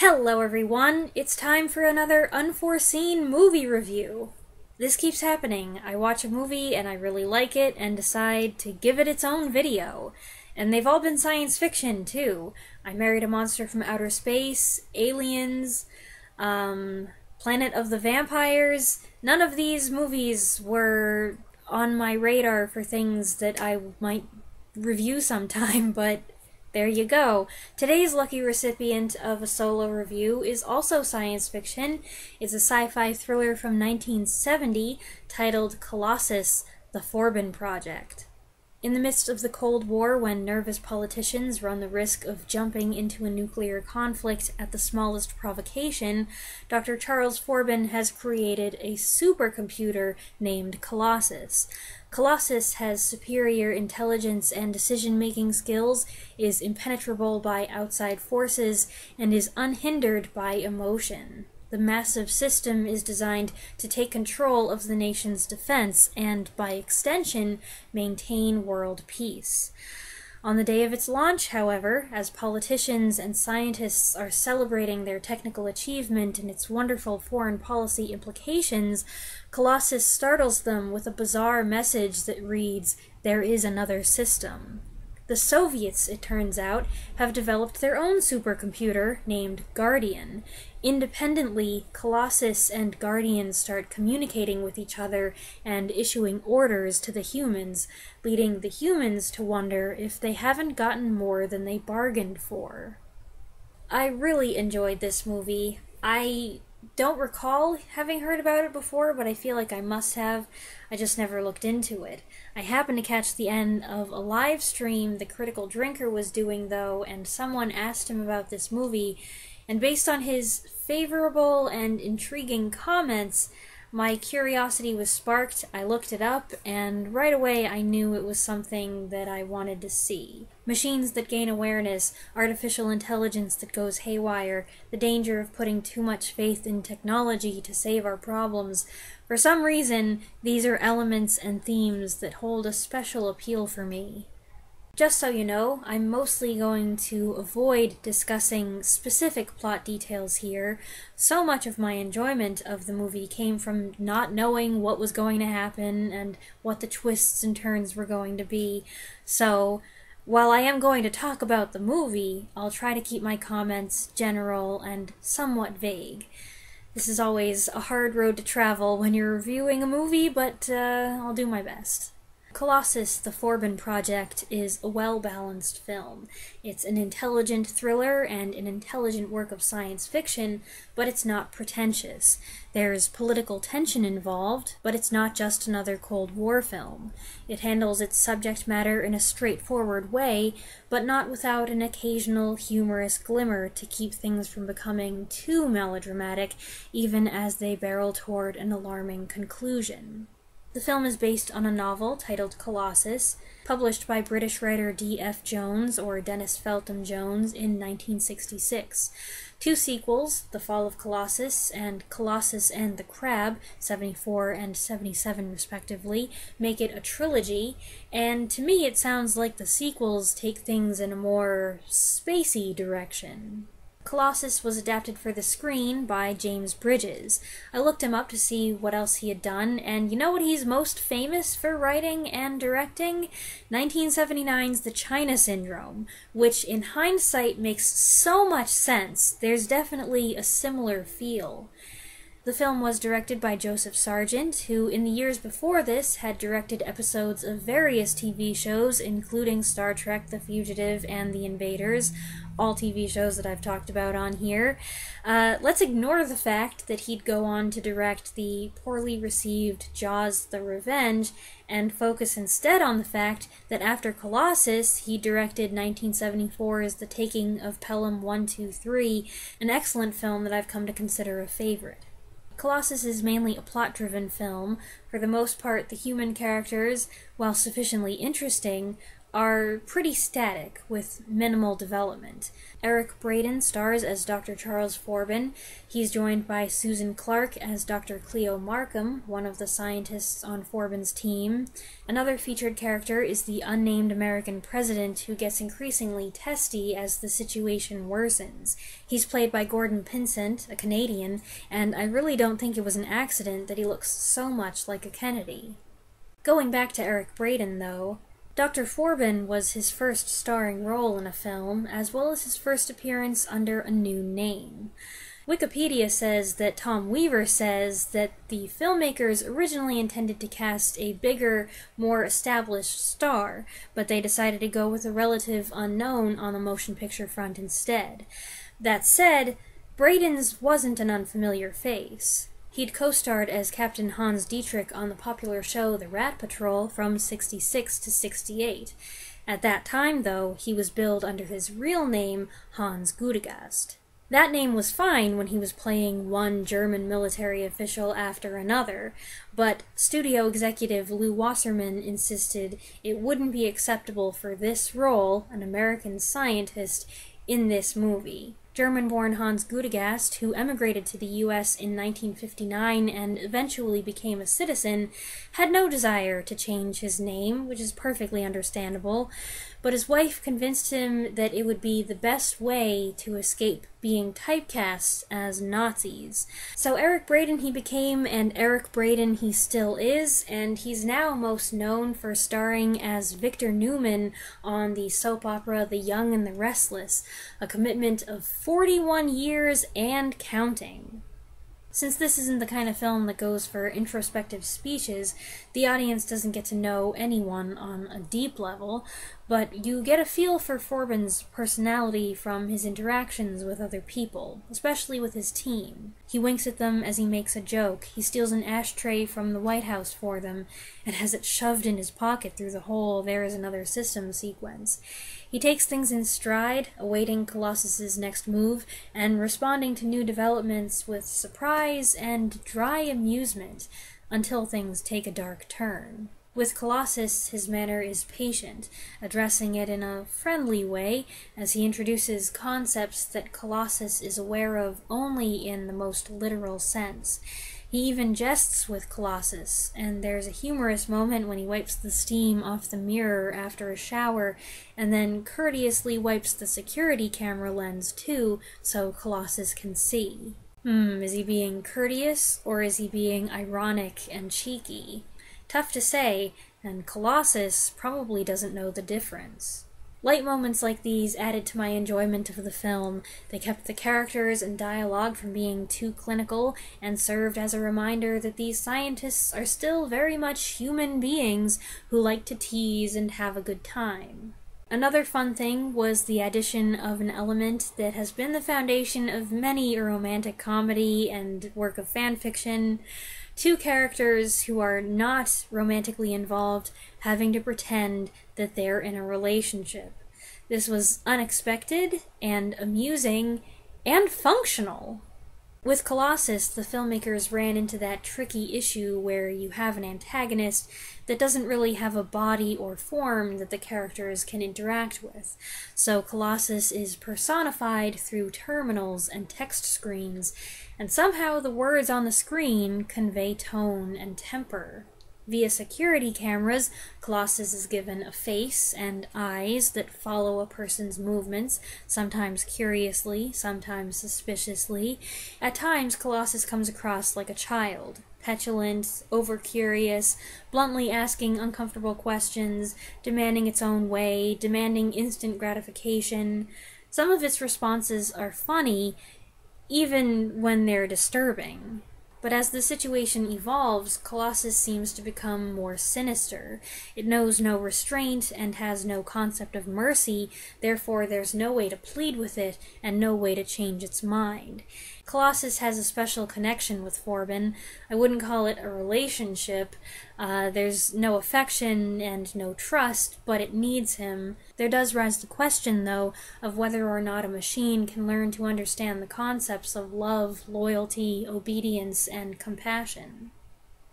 Hello everyone, it's time for another unforeseen movie review. This keeps happening. I watch a movie and I really like it and decide to give it its own video. And they've all been science fiction too. I Married a Monster from Outer Space, Aliens, Planet of the Vampires. None of these movies were on my radar for things that I might review sometime, but there you go. Today's lucky recipient of a solo review is also science fiction. It's a sci-fi thriller from 1970 titled Colossus, the Forbin Project. In the midst of the Cold War, when nervous politicians run the risk of jumping into a nuclear conflict at the smallest provocation, Dr. Charles Forbin has created a supercomputer named Colossus. Colossus has superior intelligence and decision-making skills, is impenetrable by outside forces, and is unhindered by emotion. The massive system is designed to take control of the nation's defense and, by extension, maintain world peace. On the day of its launch, however, as politicians and scientists are celebrating their technical achievement and its wonderful foreign policy implications, Colossus startles them with a bizarre message that reads, "There is another system." The Soviets, it turns out, have developed their own supercomputer named Guardian. Independently, Colossus and Guardian start communicating with each other and issuing orders to the humans, leading the humans to wonder if they haven't gotten more than they bargained for. I really enjoyed this movie. I don't recall having heard about it before, but I feel like I must have. I just never looked into it. I happened to catch the end of a live stream the Critical Drinker was doing, though, and someone asked him about this movie, and based on his favorable and intriguing comments, my curiosity was sparked. I looked it up, and right away I knew it was something that I wanted to see. Machines that gain awareness, artificial intelligence that goes haywire, the danger of putting too much faith in technology to save our problems. For some reason, these are elements and themes that hold a special appeal for me. Just so you know, I'm mostly going to avoid discussing specific plot details here. So much of my enjoyment of the movie came from not knowing what was going to happen and what the twists and turns were going to be. So, while I am going to talk about the movie, I'll try to keep my comments general and somewhat vague. This is always a hard road to travel when you're reviewing a movie, but I'll do my best. Colossus, the Forbin Project is a well-balanced film. It's an intelligent thriller and an intelligent work of science fiction, but it's not pretentious. There's political tension involved, but it's not just another Cold War film. It handles its subject matter in a straightforward way, but not without an occasional humorous glimmer to keep things from becoming too melodramatic, even as they barrel toward an alarming conclusion. The film is based on a novel titled Colossus, published by British writer D.F. Jones, or Dennis Feltham Jones, in 1966. Two sequels, The Fall of Colossus and Colossus and the Crab, 74 and 77 respectively, make it a trilogy, and to me it sounds like the sequels take things in a more spacey direction. Colossus was adapted for the screen by James Bridges. I looked him up to see what else he had done, and you know what he's most famous for writing and directing? 1979's The China Syndrome, which in hindsight makes so much sense. There's definitely a similar feel. The film was directed by Joseph Sargent, who in the years before this had directed episodes of various TV shows, including Star Trek, The Fugitive, and The Invaders, all TV shows that I've talked about on here. Let's ignore the fact that he'd go on to direct the poorly received Jaws: The Revenge, and focus instead on the fact that after Colossus, he directed 1974's The Taking of Pelham 123, an excellent film that I've come to consider a favorite. Colossus is mainly a plot-driven film. For the most part, the human characters, while sufficiently interesting, are pretty static, with minimal development. Eric Braeden stars as Dr. Charles Forbin. He's joined by Susan Clark as Dr. Cleo Markham, one of the scientists on Forbin's team. Another featured character is the unnamed American president, who gets increasingly testy as the situation worsens. He's played by Gordon Pinsent, a Canadian, and I really don't think it was an accident that he looks so much like a Kennedy. Going back to Eric Braeden, though, Dr. Forbin was his first starring role in a film, as well as his first appearance under a new name. Wikipedia says that Tom Weaver says that the filmmakers originally intended to cast a bigger, more established star, but they decided to go with a relative unknown on the motion picture front instead. That said, Braden's wasn't an unfamiliar face. He'd co-starred as Captain Hans Dietrich on the popular show The Rat Patrol from '66 to '68. At that time, though, he was billed under his real name, Hans Gudegast. That name was fine when he was playing one German military official after another, but studio executive Lou Wasserman insisted it wouldn't be acceptable for this role, an American scientist, in this movie. German-born Hans Gudegast, who emigrated to the U.S. in 1959 and eventually became a citizen, had no desire to change his name, which is perfectly understandable, but his wife convinced him that it would be the best way to escape being typecast as Nazis. So Eric Braeden he became, and Eric Braeden he still is, and he's now most known for starring as Victor Newman on the soap opera The Young and the Restless, a commitment of 41 years and counting. Since this isn't the kind of film that goes for introspective speeches, the audience doesn't get to know anyone on a deep level, but you get a feel for Forbin's personality from his interactions with other people, especially with his team. He winks at them as he makes a joke, he steals an ashtray from the White House for them, and has it shoved in his pocket through the whole "there is another system" sequence. He takes things in stride, awaiting Colossus's next move, and responding to new developments with surprise and dry amusement, until things take a dark turn. With Colossus, his manner is patient, addressing it in a friendly way as he introduces concepts that Colossus is aware of only in the most literal sense. He even jests with Colossus, and there's a humorous moment when he wipes the steam off the mirror after a shower, and then courteously wipes the security camera lens too, so Colossus can see. Is he being courteous, or is he being ironic and cheeky? Tough to say, and Colossus probably doesn't know the difference. Light moments like these added to my enjoyment of the film. They kept the characters and dialogue from being too clinical, and served as a reminder that these scientists are still very much human beings who like to tease and have a good time. Another fun thing was the addition of an element that has been the foundation of many a romantic comedy and work of fanfiction: two characters who are not romantically involved having to pretend that they're in a relationship. This was unexpected and amusing and functional. With Colossus, the filmmakers ran into that tricky issue where you have an antagonist that doesn't really have a body or form that the characters can interact with. So Colossus is personified through terminals and text screens, and somehow the words on the screen convey tone and temper. Via security cameras, Colossus is given a face and eyes that follow a person's movements, sometimes curiously, sometimes suspiciously. At times, Colossus comes across like a child, petulant, over-curious, bluntly asking uncomfortable questions, demanding its own way, demanding instant gratification. Some of its responses are funny, even when they're disturbing. But as the situation evolves, Colossus seems to become more sinister. It knows no restraint and has no concept of mercy, therefore there's no way to plead with it and no way to change its mind. Colossus has a special connection with Forbin. I wouldn't call it a relationship. There's no affection and no trust, but it needs him. There does rise the question, though, of whether or not a machine can learn to understand the concepts of love, loyalty, obedience, and compassion.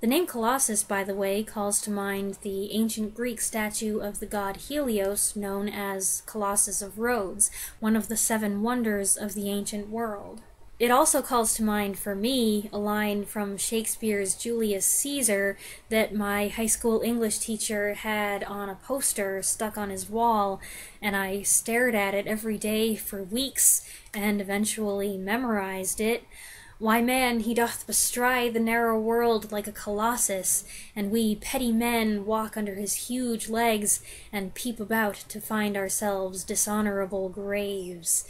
The name Colossus, by the way, calls to mind the ancient Greek statue of the god Helios, known as Colossus of Rhodes, one of the 7 wonders of the ancient world. It also calls to mind, for me, a line from Shakespeare's Julius Caesar that my high school English teacher had on a poster stuck on his wall, and I stared at it every day for weeks and eventually memorized it. Why, man, he doth bestride the narrow world like a colossus, and we petty men walk under his huge legs and peep about to find ourselves dishonorable graves.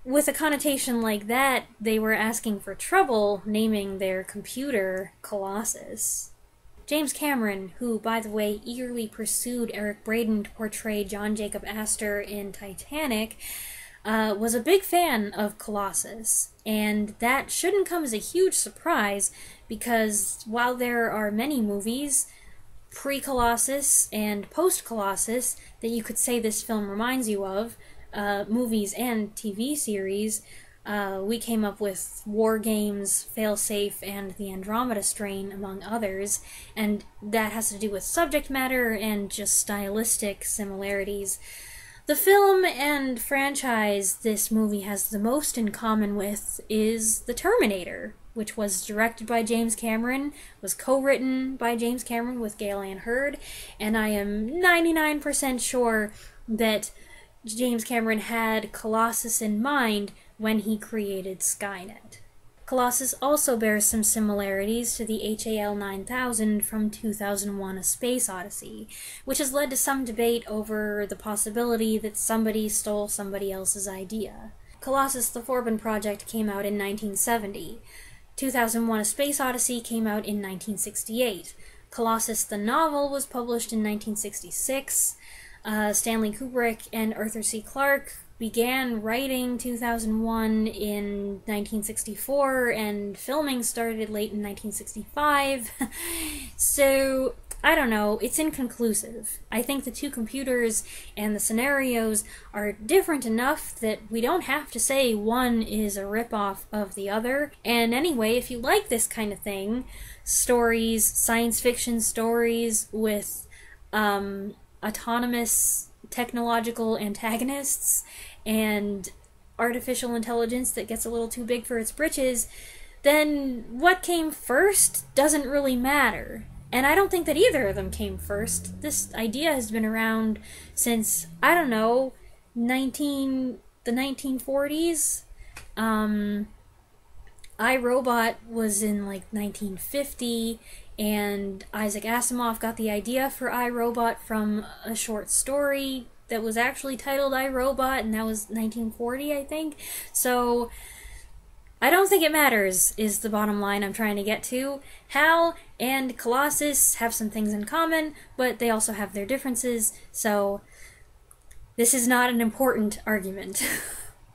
With a connotation like that, they were asking for trouble naming their computer Colossus. James Cameron, who, by the way, eagerly pursued Eric Braeden to portray John Jacob Astor in Titanic, was a big fan of Colossus, and that shouldn't come as a huge surprise, because while there are many movies, pre-Colossus and post-Colossus, that you could say this film reminds you of, movies and TV series, we came up with War Games, Failsafe, and The Andromeda Strain, among others, and that has to do with subject matter and just stylistic similarities. The film and franchise this movie has the most in common with is The Terminator, which was directed by James Cameron, was co-written by James Cameron with Gale Anne Hurd, and I am 99% sure that James Cameron had Colossus in mind when he created Skynet. Colossus also bears some similarities to the HAL 9000 from 2001: A Space Odyssey, which has led to some debate over the possibility that somebody stole somebody else's idea. Colossus: The Forbin Project came out in 1970. 2001: A Space Odyssey came out in 1968. Colossus the novel was published in 1966. Stanley Kubrick and Arthur C. Clarke began writing 2001 in 1964, and filming started late in 1965. So, I don't know, it's inconclusive. I think the two computers and the scenarios are different enough that we don't have to say one is a ripoff of the other. And anyway, if you like this kind of thing, stories, science fiction stories with autonomous technological antagonists and artificial intelligence that gets a little too big for its britches, then what came first doesn't really matter. And I don't think that either of them came first. This idea has been around since, I don't know, the 1940s. iRobot was in like 1950, and Isaac Asimov got the idea for iRobot from a short story that was actually titled iRobot, and that was 1940, I think. So, I don't think it matters, is the bottom line I'm trying to get to. HAL and Colossus have some things in common, but they also have their differences, so this is not an important argument.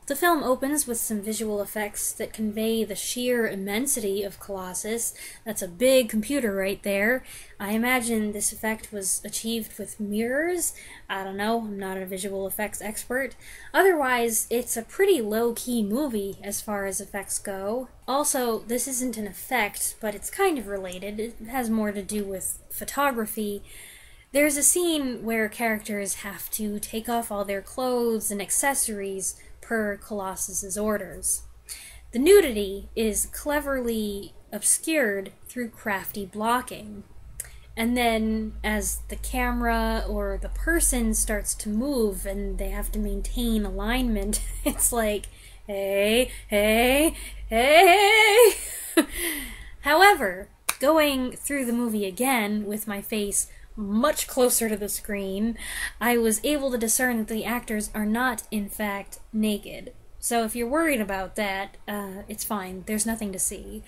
The film opens with some visual effects that convey the sheer immensity of Colossus. That's a big computer right there. I imagine this effect was achieved with mirrors. I don't know, I'm not a visual effects expert. Otherwise, it's a pretty low-key movie as far as effects go. Also, this isn't an effect, but it's kind of related. It has more to do with photography. There's a scene where characters have to take off all their clothes and accessories per Colossus's orders. The nudity is cleverly obscured through crafty blocking. And then, as the camera or the person starts to move and they have to maintain alignment, it's like, hey, hey, hey! However, going through the movie again with my face much closer to the screen, I was able to discern that the actors are not, in fact, naked. So if you're worried about that, it's fine. There's nothing to see.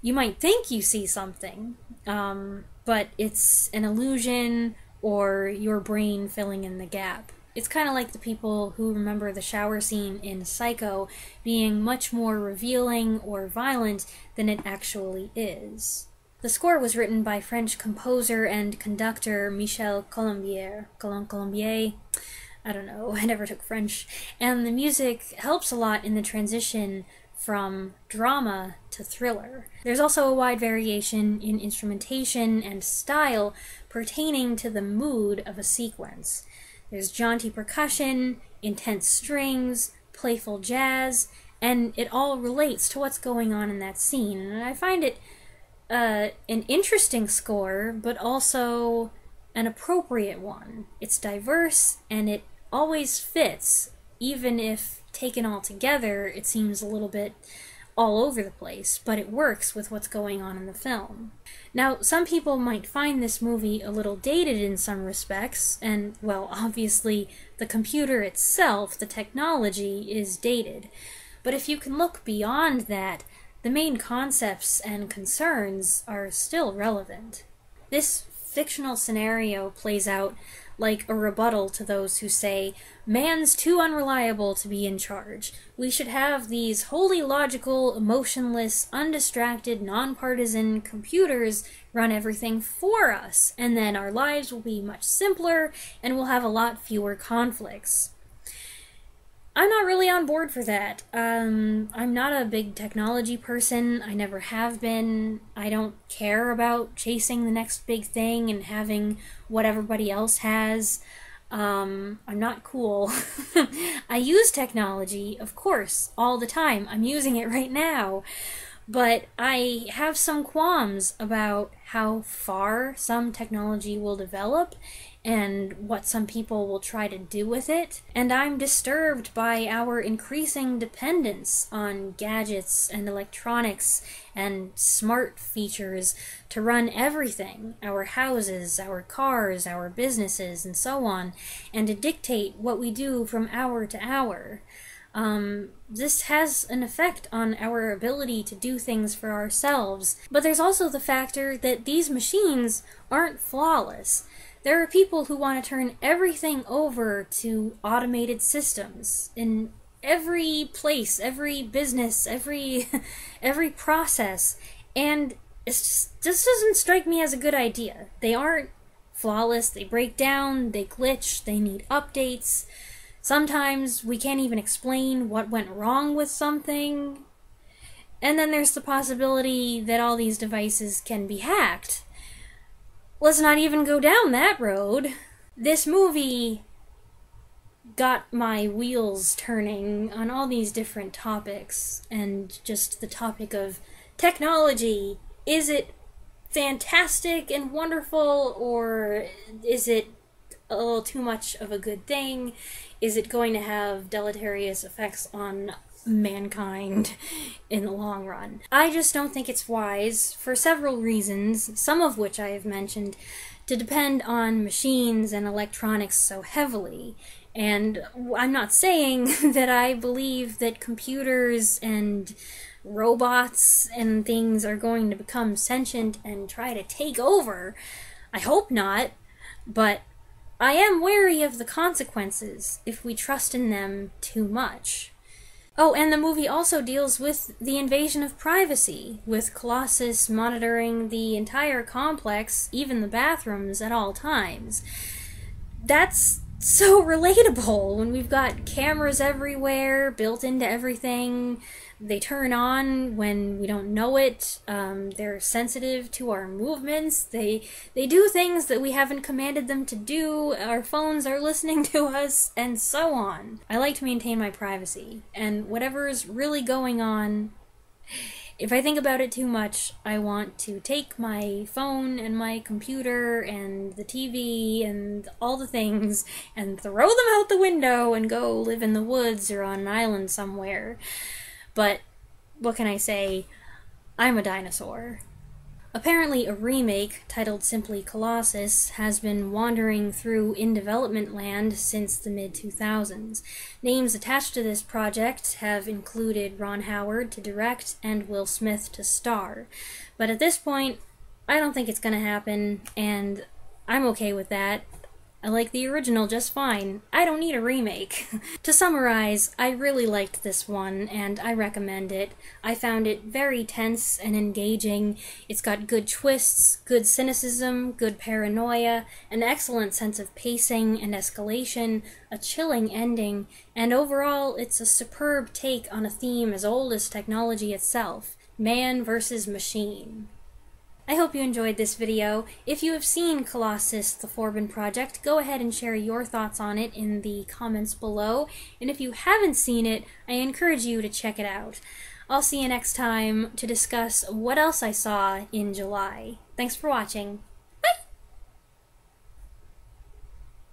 You might think you see something, but it's an illusion or your brain filling in the gap. It's kind of like the people who remember the shower scene in Psycho being much more revealing or violent than it actually is. The score was written by French composer and conductor Michel Colombier. I don't know, I never took French. And the music helps a lot in the transition from drama to thriller. There's also a wide variation in instrumentation and style pertaining to the mood of a sequence. There's jaunty percussion, intense strings, playful jazz, and it all relates to what's going on in that scene. And I find it an interesting score, but also an appropriate one. It's diverse, and it always fits, even if taken all together, it seems a little bit all over the place, but it works with what's going on in the film. Now, some people might find this movie a little dated in some respects, and, well, obviously, the computer itself, the technology, is dated. But if you can look beyond that, the main concepts and concerns are still relevant. This fictional scenario plays out like a rebuttal to those who say, man's too unreliable to be in charge. We should have these wholly logical, emotionless, undistracted, nonpartisan computers run everything for us, and then our lives will be much simpler and we'll have a lot fewer conflicts. I'm not really on board for that. I'm not a big technology person. I never have been. I don't care about chasing the next big thing and having what everybody else has. I'm not cool. I use technology, of course, all the time. I'm using it right now. But I have some qualms about how far some technology will develop and what some people will try to do with it. And I'm disturbed by our increasing dependence on gadgets and electronics and smart features to run everything, our houses, our cars, our businesses, and so on, and to dictate what we do from hour to hour. This has an effect on our ability to do things for ourselves, but there's also the factor that these machines aren't flawless. There are people who want to turn everything over to automated systems in every place, every business, every process, and this doesn't strike me as a good idea. They aren't flawless, they break down, they glitch, they need updates. Sometimes we can't even explain what went wrong with something. And then there's the possibility that all these devices can be hacked. Let's not even go down that road. This movie got my wheels turning on all these different topics, and just the topic of technology. Is it fantastic and wonderful, or is it a little too much of a good thing? Is it going to have deleterious effects on mankind in the long run? I just don't think it's wise, for several reasons, some of which I have mentioned, to depend on machines and electronics so heavily. And I'm not saying that I believe that computers and robots and things are going to become sentient and try to take over. I hope not, but I am wary of the consequences if we trust in them too much. Oh, and the movie also deals with the invasion of privacy, with Colossus monitoring the entire complex, even the bathrooms, at all times. That's so relatable when we've got cameras everywhere, built into everything. They turn on when we don't know it. They're sensitive to our movements. They do things that we haven't commanded them to do. Our phones are listening to us, and so on. I like to maintain my privacy, and whatever's really going on, if I think about it too much, I want to take my phone and my computer and the TV and all the things and throw them out the window and go live in the woods or on an island somewhere. But what can I say? I'm a dinosaur. Apparently, a remake, titled simply Colossus, has been wandering through in-development land since the mid-2000s. Names attached to this project have included Ron Howard to direct and Will Smith to star. But at this point, I don't think it's gonna happen, and I'm okay with that. I like the original just fine. I don't need a remake. To summarize, I really liked this one, and I recommend it. I found it very tense and engaging. It's got good twists, good cynicism, good paranoia, an excellent sense of pacing and escalation, a chilling ending, and overall, it's a superb take on a theme as old as technology itself: man versus machine. I hope you enjoyed this video. If you have seen Colossus, the Forbin project, go ahead and share your thoughts on it in the comments below. And if you haven't seen it, I encourage you to check it out. I'll see you next time to discuss what else I saw in July. Thanks for watching.